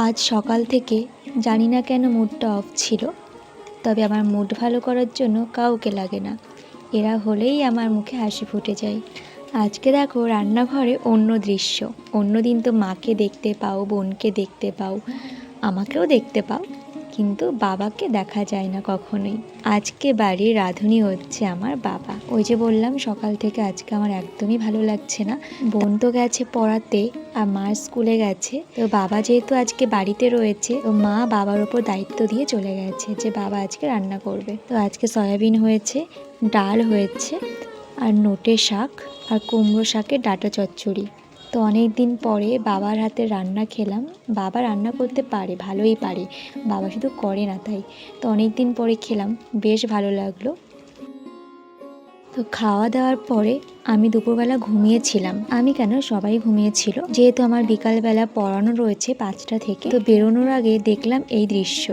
আজ সকাল থেকে জানি না কেন মুডটা অফ ছিল, তবে আমার মুড ভালো করার জন্য কাউকে লাগে না। এরা হলেই আমার মুখে হাসি ফুটে যায়। আজকে দেখো রান্নাঘরে অন্য দৃশ্য। অন্যদিন তো মাকে দেখতে পাও, বোনকে দেখতে পাও, আমাকেও দেখতে পাও, কিন্তু বাবাকে দেখা যায় না কখনোই। আজকে বাড়ির রাঁধুনি হচ্ছে আমার বাবা। ওই যে বললাম সকাল থেকে আজকে আমার একদমই ভালো লাগছে না। বোন তো গেছে পড়াতে আর মা স্কুলে গেছে, তো বাবা যেহেতু আজকে বাড়িতে রয়েছে, তো মা বাবার ওপর দায়িত্ব দিয়ে চলে গেছে যে বাবা আজকে রান্না করবে। তো আজকে সয়াবিন হয়েছে, ডাল হয়েছে, আর নোটে শাক আর কুমড়ো শাকের ডাঁটা চচ্চড়ি। তো অনেক দিন পরে বাবার হাতে রান্না খেলাম। বাবা রান্না করতে পারে, ভালোই পারে, বাবা শুধু করে না তাই। তো অনেক দিন পরে খেলাম, বেশ ভালো লাগলো। তো খাওয়া দাওয়ার পরে আমি দুপুরবেলা ঘুমিয়েছিলাম। আমি কেন, সবাই ঘুমিয়েছিল, যেহেতু আমার বিকালবেলা পড়ানো রয়েছে 5টা থেকে। তো বেরোনোর আগে দেখলাম এই দৃশ্য।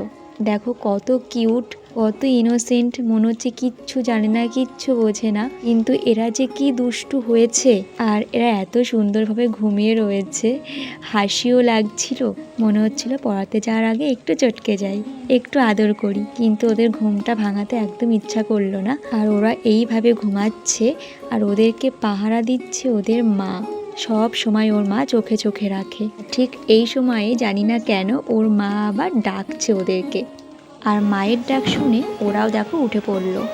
দেখো কত কিউট, কত ইনোসেন্ট, মনে হচ্ছে কিচ্ছু জানে না, কিচ্ছু বোঝে না, কিন্তু এরা যে কি দুষ্টু হয়েছে। আর এরা এত সুন্দরভাবে ঘুমিয়ে রয়েছে, হাসিও লাগছিল, মনে হচ্ছিল পড়াতে যাওয়ার আগে একটু চটকে যাই, একটু আদর করি, কিন্তু ওদের ঘুমটা ভাঙাতে একদম ইচ্ছা করলো না। আর ওরা এইভাবে ঘুমাচ্ছে আর ওদেরকে পাহারা দিচ্ছে ওদের মা। সব সময় ওর মা চোখে চোখে রাখে। ঠিক এই সময়ে জানি না কেন ওর মা আবার ডাকছে ওদেরকে, আর মায়ের ডাক শুনে ওরাও দেখো উঠে পড়লো।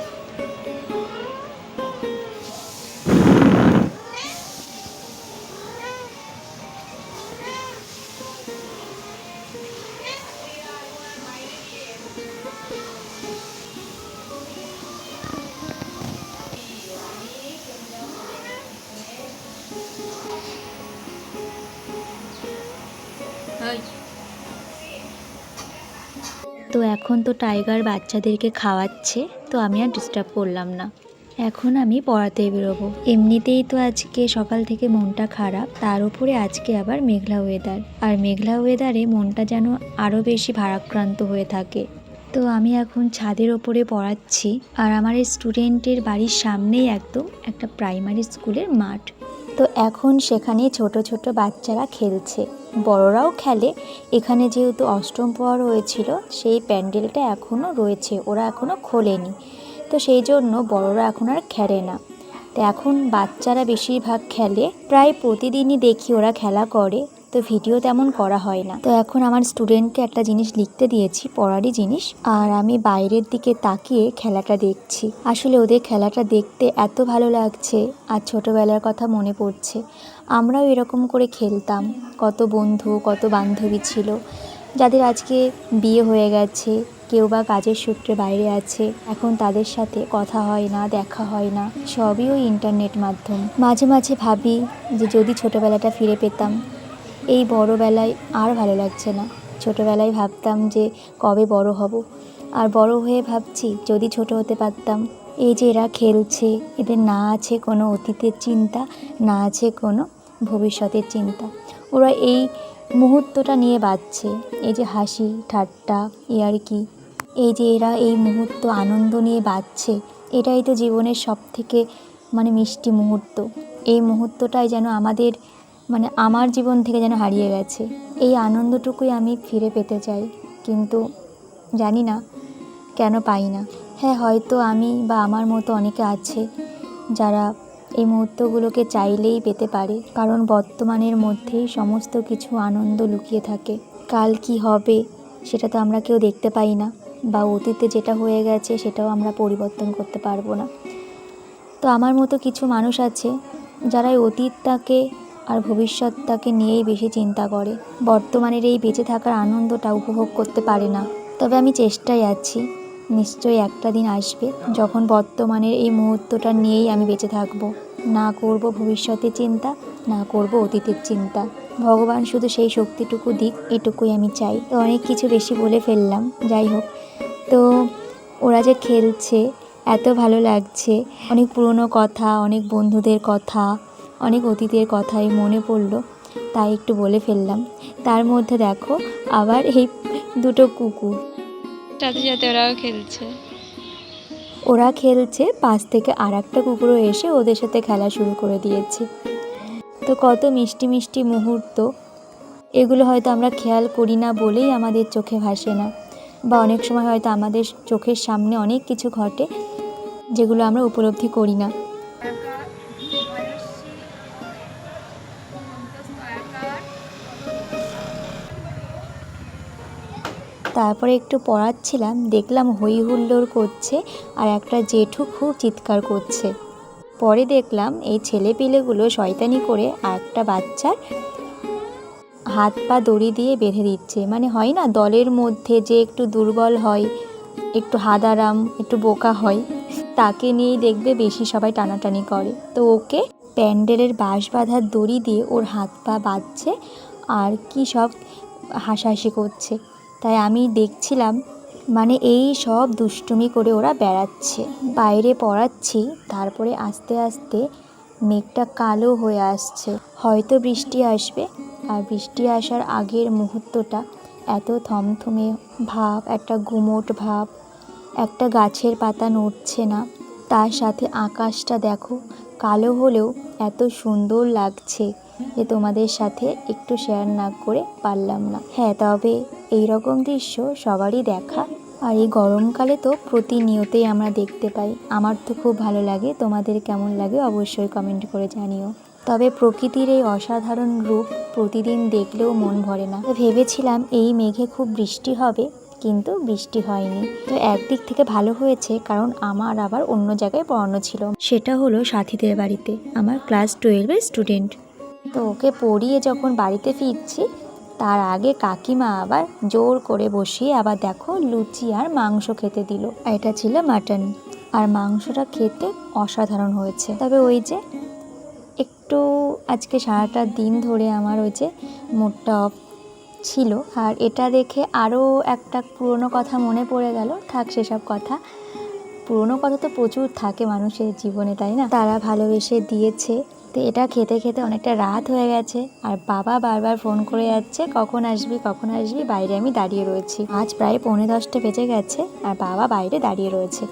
তো এখন তো টাইগার বাচ্চাদেরকে খাওয়াচ্ছে, তো আমি আর ডিস্টার্ব করলাম না। এখন আমি পড়াতে বেরোবো। এমনিতেই তো আজকে সকাল থেকে মনটা খারাপ, তার উপরে আজকে আবার মেঘলা ওয়েদার, আর মেঘলা ওয়েদারে মনটা যেন আরও বেশি ভারাক্রান্ত হয়ে থাকে। তো আমি এখন ছাদের ওপরে পড়াচ্ছি, আর আমার এই স্টুডেন্টের বাড়ির সামনেই একদম একটা প্রাইমারি স্কুলের মাঠ। তো এখন সেখানে ছোট ছোট বাচ্চারা খেলছে, বড়রাও খেলে। এখানে যেহেতু অষ্টম প্রহর হয়েছিল, সেই প্যান্ডেলটা এখনও রয়েছে, ওরা এখনও খোলেনি, তো সেই জন্য বড়রা এখন আর খেলে না। তো এখন বাচ্চারা বেশিরভাগ খেলে, প্রায় প্রতিদিনই দেখি ওরা খেলা করে, তো ভিডিও তেমন করা হয় না। তো এখন আমার স্টুডেন্টকে একটা জিনিস লিখতে দিয়েছি, পড়ারই জিনিস, আর আমি বাইরের দিকে তাকিয়ে খেলাটা দেখছি। আসলে ওদের খেলাটা দেখতে এত ভালো লাগছে, আর ছোটোবেলার কথা মনে পড়ছে। আমরাও এরকম করে খেলতাম, কত বন্ধু কত বান্ধবী ছিল, যাদের আজকে বিয়ে হয়ে গেছে, কেউ বা কাজের সূত্রে বাইরে আছে, এখন তাদের সাথে কথা হয় না, দেখা হয় না, সবই ওই ইন্টারনেট মাধ্যম। মাঝে মাঝে ভাবি যে যদি ছোটোবেলাটা ফিরে পেতাম। এই বড়োবেলায় আর ভালো লাগছে না। ছোটোবেলায় ভাবতাম যে কবে বড় হব, আর বড় হয়ে ভাবছি যদি ছোট হতে পারতাম। এই যে এরা খেলছে, এদের না আছে কোনো অতীতের চিন্তা, না আছে কোনো ভবিষ্যতের চিন্তা। ওরা এই মুহূর্তটা নিয়ে বাঁচছে, এই যে হাসি ঠাট্টা ইয়ার্কি, এই যে এরা এই মুহূর্ত আনন্দ নিয়ে বাঁচছে, এটাই তো জীবনের সবথেকে মিষ্টি মুহূর্ত। এই মুহূর্তটাই যেন আমার জীবন থেকে যেন হারিয়ে গেছে। এই আনন্দটুকুই আমি ফিরে পেতে চাই, কিন্তু জানি না কেন পাই না। হ্যাঁ, হয়তো আমি বা আমার মতো অনেকে আছে যারা এই মুহূর্তগুলোকে চাইলেই পেতে পারে, কারণ বর্তমানের মধ্যেই সমস্ত কিছু আনন্দ লুকিয়ে থাকে। কাল কি হবে সেটা তো আমরা কেউ দেখতে পাই না, বা অতীতে যেটা হয়ে গেছে সেটাও আমরা পরিবর্তন করতে পারবো না। তো আমার মতো কিছু মানুষ আছে যারা এই অতীতটাকে আর ভবিষ্যৎটাকে নিয়েই বেশি চিন্তা করে, বর্তমানের এই বেঁচে থাকার আনন্দটা উপভোগ করতে পারে না। তবে আমি চেষ্টায় আছি, নিশ্চয়ই একটা দিন আসবে যখন বর্তমানের এই মুহূর্তটা নিয়েই আমি বেঁচে থাকবো, না করব ভবিষ্যতের চিন্তা, না করব অতীতের চিন্তা। ভগবান শুধু সেই শক্তিটুকু দিক, এটুকুই আমি চাই। তো অনেক কিছু বেশি বলে ফেললাম, যাই হোক। তো ওরা যে খেলছে এত ভালো লাগছে, অনেক পুরনো কথা, অনেক বন্ধুদের কথা, অনেক অতীতের কথাই মনে পড়লো, তাই একটু বলে ফেললাম। তার মধ্যে দেখো আবার এই দুটো কুকুর সাথে সাথে ওরাও খেলছে। ওরা খেলছে, পাশ থেকে আর একটা কুকুরও এসে ওদের সাথে খেলা শুরু করে দিয়েছে। তো কত মিষ্টি মিষ্টি মুহূর্ত এগুলো হয়তো আমরা খেয়াল করি না বলেই আমাদের চোখে ভাসে না, বা অনেক সময় হয়তো আমাদের চোখের সামনে অনেক কিছু ঘটে যেগুলো আমরা উপলব্ধি করি না। তারপরে একটু পড়াচ্ছিলাম, দেখলাম হই হুল্লোড় করছে আর একটা জেঠু খুব চিৎকার করছে। পরে দেখলাম এই ছেলেপিলেগুলো শয়তানি করে আর একটা বাচ্চার হাত পা দড়ি দিয়ে বেঁধে দিচ্ছে। মানে হয় না দলের মধ্যে যে একটু দুর্বল হয়, একটু হাদারাম, একটু বোকা হয়, তাকে নিয়েই দেখবে বেশি সবাই টানাটানি করে। তো ওকে প্যান্ডেলের বাঁশ বাঁধার দড়ি দিয়ে ওর হাত পা বাঁধছে আর কি সব হাসাহাসি করছে। তাই আমি দেখছিলাম, মানে এই সব দুষ্টুমি করে ওরা বেড়াচ্ছে। বাইরে পড়াচ্ছি, তারপরে আস্তে আস্তে মেঘটা কালো হয়ে আসছে, হয়তো বৃষ্টি আসবে। আর বৃষ্টি আসার আগের মুহূর্তটা এত থমথমে ভাব, একটা গুমোট ভাব, একটা গাছের পাতা নড়ছে না, তার সাথে আকাশটা দেখো কালো হলেও এত সুন্দর লাগছে যে তোমাদের সাথে একটু শেয়ার না করে পারলাম না। হ্যাঁ, তবে এই রকম দৃশ্য সবারই দেখা, আর এই গরমকালে তো প্রতিনিয়তই আমরা দেখতে পাই। আমার তো খুব ভালো লাগে, তোমাদের কেমন লাগে অবশ্যই কমেন্ট করে জানিও। তবে প্রকৃতির এই অসাধারণ রূপ প্রতিদিন দেখলেও মন ভরে না। ভেবেছিলাম এই মেঘে খুব বৃষ্টি হবে, কিন্তু বৃষ্টি হয়নি। তো একদিক থেকে ভালো হয়েছে, কারণ আমার আবার অন্য জায়গায় পড়ানো ছিল, সেটা হলো সাথীদের বাড়িতে। আমার ক্লাস 12-এর স্টুডেন্ট। তো ওকে পড়িয়ে যখন বাড়িতে ফিরছি, তার আগে কাকিমা আবার জোর করে বসিয়ে আবার দেখো লুচি আর মাংস খেতে দিল। এটা ছিল মাটন, আর মাংসটা খেতে অসাধারণ হয়েছে। তবে ওই যে একটু আজকে সারাটা দিন ধরে আমার ওই যে মুডটা অফ ছিল। আর এটা দেখে আরও একটা পুরনো কথা মনে পড়ে গেল। থাক সেসব কথা, পুরনো কথা তো প্রচুর থাকে মানুষের জীবনে, তাই না? তারা ভালোবেসে দিয়েছে। তো এটা খেতে খেতে অনেকটা রাত হয়ে গেছে, আর বাবা বারবার ফোন করে যাচ্ছে, কখন আসবি কখন আসবি। বাইরে আমি দাঁড়িয়ে রয়েছি, আজ প্রায় 9:45 বেজে গেছে, আর বাবা বাইরে দাঁড়িয়ে রয়েছে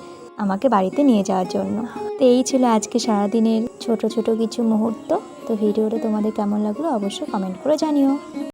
আমাকে বাড়িতে নিয়ে যাওয়ার জন্য। তো এই ছিল আজকে সারাদিনের ছোট ছোট কিছু মুহূর্ত। তো ভিডিওটা তোমাদের কেমন লাগলো অবশ্যই কমেন্ট করে জানিও।